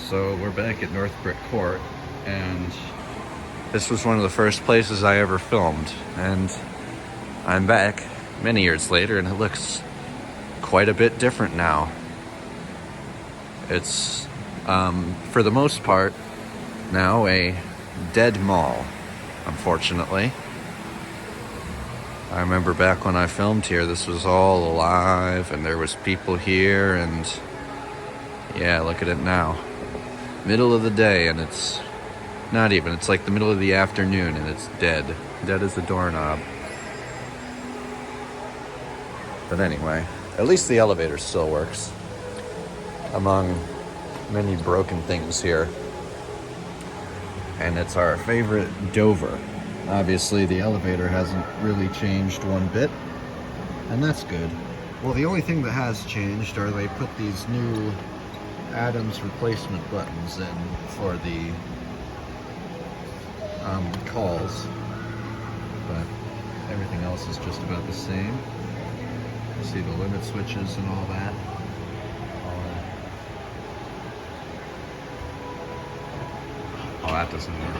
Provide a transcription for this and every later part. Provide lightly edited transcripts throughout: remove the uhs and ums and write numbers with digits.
So we're back at Northbrook Court, and this was one of the first places I ever filmed, and I'm back many years later and it looks quite a bit different now. It's for the most part now a dead mall, unfortunately. I remember back when I filmed here, this was all alive and there was people here, and yeah, look at it now. Middle of the day, and it's not even, it's like the middle of the afternoon and it's dead. Dead as a doorknob. But anyway, at least the elevator still works. Among many broken things here. And it's our favorite Dover. Obviously the elevator hasn't really changed one bit, and that's good. Well, the only thing that has changed are they put these new Adams replacement buttons in for the calls, but everything else is just about the same. You see the limit switches and all that. Oh, that doesn't work.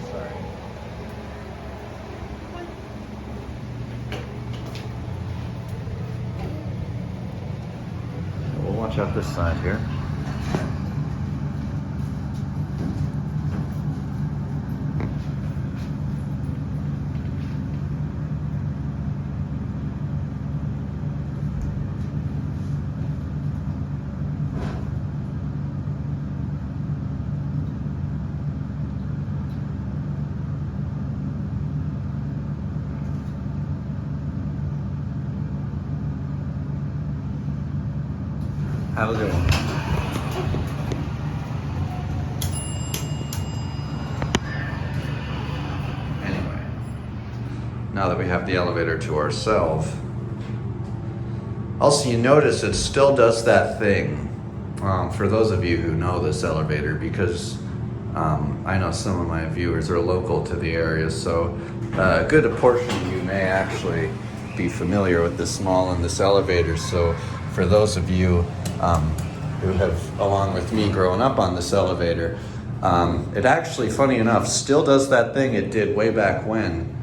Sorry. We'll watch out this side here. How's it going? Anyway, now that we have the elevator to ourselves, also you notice it still does that thing. For those of you who know this elevator, because I know some of my viewers are local to the area, so a good portion of you may actually be familiar with this mall and this elevator. So for those of you who have, along with me, grown up on this elevator, it actually, funny enough, still does that thing it did way back when,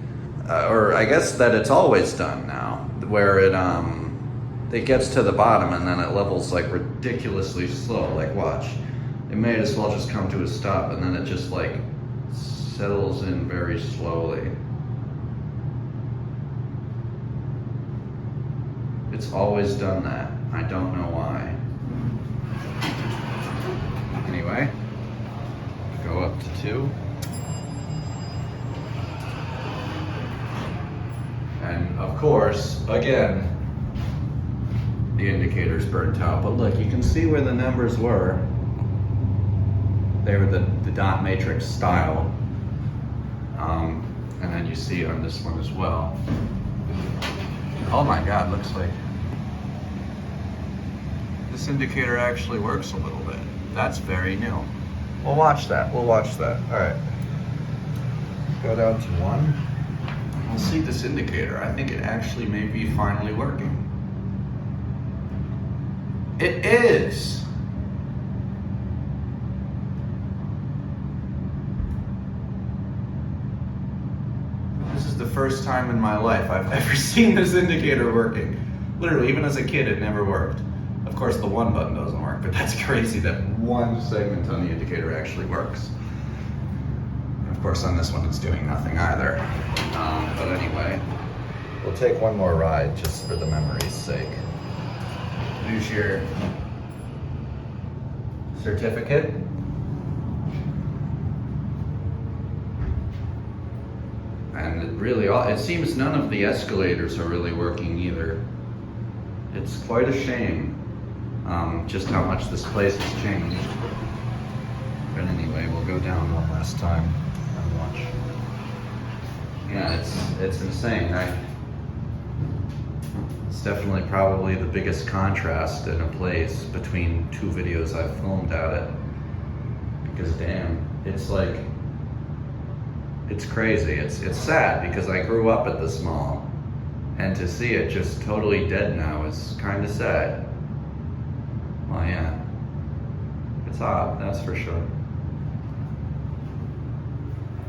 or I guess that it's always done now, where it gets to the bottom and then it levels like ridiculously slow. Like, watch, it may as well just come to a stop, and then it just like settles in very slowly. It's always done that. I don't know why. Anyway, go up to 2. And of course, again, the indicator's burnt out. But look, you can see where the numbers were. They were the dot matrix style. And then you see on this one as well. Oh my God, looks like this indicator actually works a little bit. That's very new. We'll watch that. All right. Go down to 1. We'll see this indicator. I think it actually may be finally working. It is. This is the first time in my life I've ever seen this indicator working. Literally, even as a kid, it never worked. Of course, the 1 button doesn't work, but that's crazy that 1 segment on the indicator actually works. And of course, on this one, it's doing nothing either. But anyway, we'll take one more ride just for the memory's sake. Use your certificate. And it seems none of the escalators are really working either. It's quite a shame. Just how much this place has changed. But anyway, we'll go down one last time and watch. Yeah, it's insane. It's definitely probably the biggest contrast in a place between 2 videos I've filmed at it. Because damn, it's like, it's crazy. It's sad because I grew up at this mall, and to see it just totally dead now is kind of sad. Well, yeah, It's hot, that's for sure.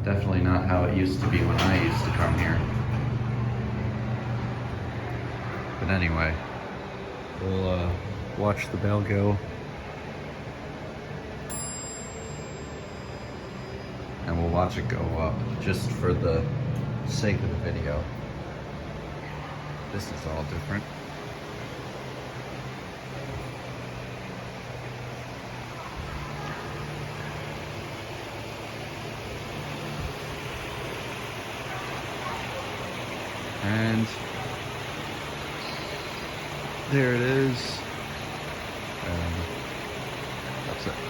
Definitely not how it used to be when I used to come here. But anyway, we'll watch the bell go. And we'll watch it go up just for the sake of the video. This is all different. And there it is. And that's it.